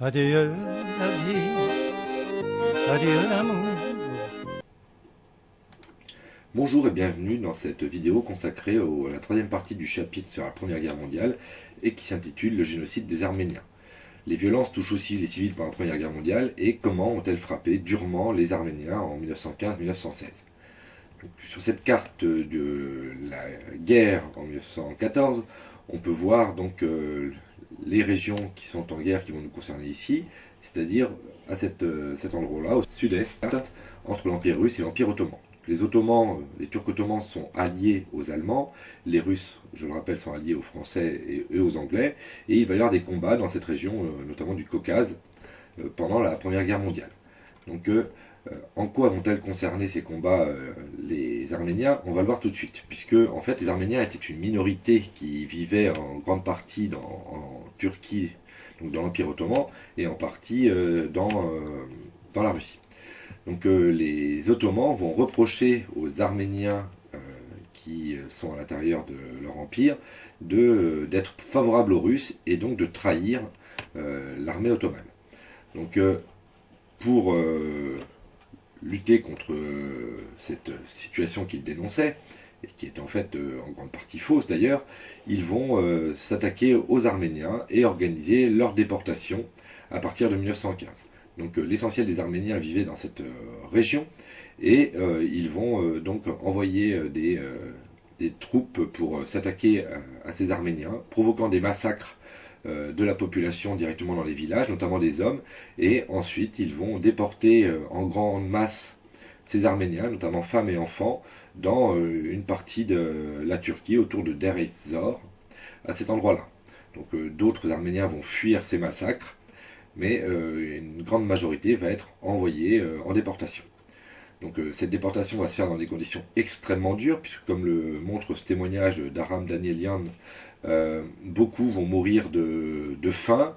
Adieu la vie, adieu l'amour. Bonjour et bienvenue dans cette vidéo consacrée à la troisième partie du chapitre sur la Première Guerre mondiale et qui s'intitule Le génocide des Arméniens. Les violences touchent aussi les civils pendant la Première Guerre mondiale et comment ont-elles frappé durement les Arméniens en 1915-1916. Sur cette carte de la guerre en 1914, on peut voir donc les régions qui sont en guerre qui vont nous concerner ici, c'est-à-dire à cet endroit-là, au sud-est, entre l'Empire russe et l'Empire ottoman. Les Ottomans, les Turcs ottomans sont alliés aux Allemands, les Russes, je le rappelle, sont alliés aux Français et aux Anglais, et il va y avoir des combats dans cette région, notamment du Caucase, pendant la Première Guerre mondiale. Donc, en quoi vont-elles concerner ces combats les Arméniens? On va le voir tout de suite, puisque en fait les Arméniens étaient une minorité qui vivait en grande partie en Turquie, donc dans l'Empire ottoman, et en partie dans la Russie. Donc les Ottomans vont reprocher aux Arméniens qui sont à l'intérieur de leur empire d'être favorables aux Russes et donc de trahir l'armée ottomane. Donc pour lutter contre cette situation qu'ils dénonçaient, et qui est en fait en grande partie fausse d'ailleurs, ils vont s'attaquer aux Arméniens et organiser leur déportation à partir de 1915. Donc l'essentiel des Arméniens vivaient dans cette région et ils vont donc envoyer des troupes pour s'attaquer à ces Arméniens, provoquant des massacres de la population directement dans les villages, notamment des hommes, et ensuite ils vont déporter en grande masse ces Arméniens, notamment femmes et enfants, dans une partie de la Turquie autour de Deir ez-Zor, à cet endroit-là. Donc d'autres Arméniens vont fuir ces massacres, mais une grande majorité va être envoyée en déportation. Donc cette déportation va se faire dans des conditions extrêmement dures, puisque comme le montre ce témoignage d'Aram Danielian, beaucoup vont mourir de faim,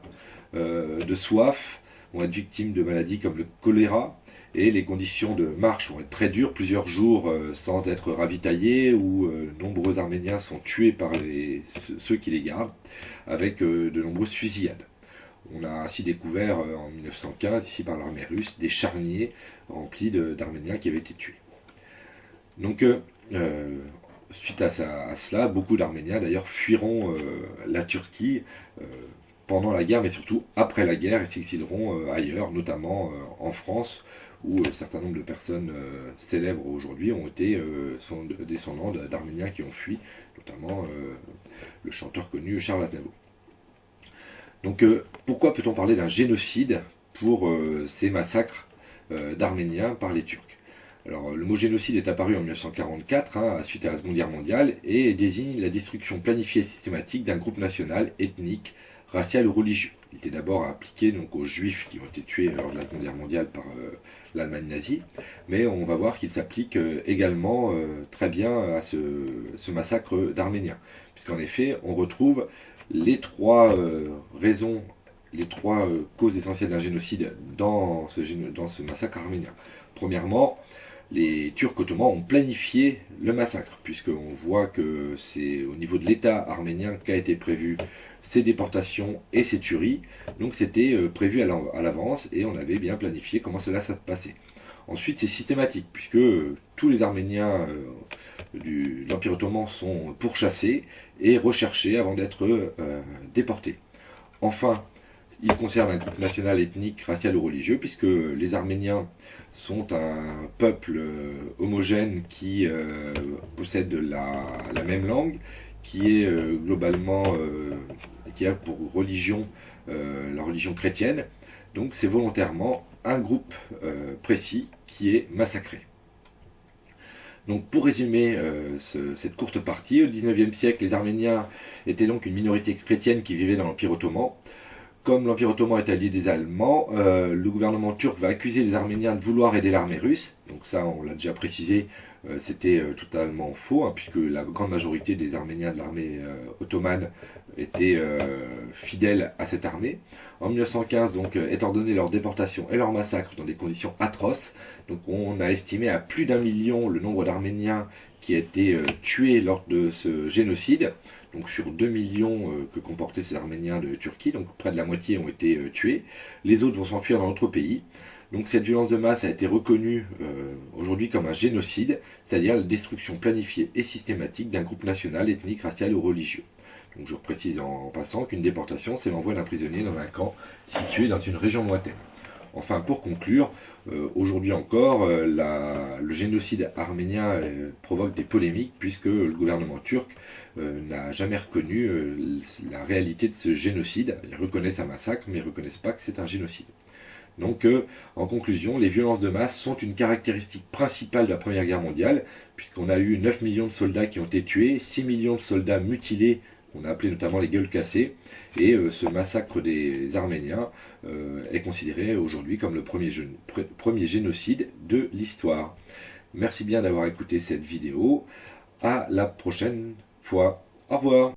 de soif, vont être victimes de maladies comme le choléra, et les conditions de marche vont être très dures, plusieurs jours sans être ravitaillés, où nombreux Arméniens sont tués par ceux qui les gardent, avec de nombreuses fusillades. On a ainsi découvert en 1915, ici par l'armée russe, des charniers remplis d'Arméniens qui avaient été tués. Donc, suite à cela, beaucoup d'Arméniens d'ailleurs fuiront la Turquie pendant la guerre, mais surtout après la guerre, et s'exileront ailleurs, notamment en France, où un certain nombre de personnes célèbres aujourd'hui sont descendants d'Arméniens qui ont fui, notamment le chanteur connu Charles Aznavour. Donc pourquoi peut-on parler d'un génocide pour ces massacres d'Arméniens par les Turcs? Alors le mot génocide est apparu en 1944, suite à la Seconde Guerre mondiale, et désigne la destruction planifiée et systématique d'un groupe national, ethnique, racial ou religieux. Il était d'abord appliqué donc, aux Juifs qui ont été tués lors de la Seconde Guerre mondiale par l'Allemagne nazie, mais on va voir qu'il s'applique également très bien à ce massacre d'Arméniens, puisqu'en effet on retrouve les trois raisons, les trois causes essentielles d'un génocide dans ce massacre arménien. Premièrement, les Turcs ottomans ont planifié le massacre, puisqu'on voit que c'est au niveau de l'État arménien qu'a été prévu ces déportations et ces tueries, donc c'était prévu à l'avance et on avait bien planifié comment cela s'est passé. Ensuite, c'est systématique, puisque tous les Arméniens de l'Empire ottoman sont pourchassés et recherchés avant d'être déportés. Enfin, il concerne un groupe national, ethnique, racial ou religieux, puisque les Arméniens sont un peuple homogène qui possède la même langue, qui est globalement, qui a pour religion la religion chrétienne. Donc c'est volontairement un groupe précis qui est massacré. Donc pour résumer cette courte partie, au XIXe siècle, les Arméniens étaient donc une minorité chrétienne qui vivait dans l'Empire ottoman. Comme l'Empire ottoman est allié des Allemands, le gouvernement turc va accuser les Arméniens de vouloir aider l'armée russe. Donc ça, on l'a déjà précisé, c'était totalement faux, puisque la grande majorité des Arméniens de l'armée ottomane étaient fidèles à cette armée. En 1915, donc, est ordonné leur déportation et leur massacre dans des conditions atroces. Donc on a estimé à plus d'1 million le nombre d'Arméniens qui a été tués lors de ce génocide. donc sur 2 millions que comportaient ces Arméniens de Turquie, donc près de la moitié ont été tués. Les autres vont s'enfuir dans d'autres pays. Donc cette violence de masse a été reconnue aujourd'hui comme un génocide, c'est-à-dire la destruction planifiée et systématique d'un groupe national, ethnique, racial ou religieux. Donc je précise en passant qu'une déportation, c'est l'envoi d'un prisonnier dans un camp situé dans une région lointaine. Enfin, pour conclure, aujourd'hui encore, le génocide arménien provoque des polémiques puisque le gouvernement turc n'a jamais reconnu la réalité de ce génocide. Ils reconnaissent un massacre, mais ils ne reconnaissent pas que c'est un génocide. Donc, en conclusion, les violences de masse sont une caractéristique principale de la Première Guerre mondiale, puisqu'on a eu 9 millions de soldats qui ont été tués, 6 millions de soldats mutilés, qu'on a appelé notamment les gueules cassées, et ce massacre des Arméniens est considéré aujourd'hui comme le premier génocide de l'histoire. Merci bien d'avoir écouté cette vidéo. À la prochaine fois. Au revoir.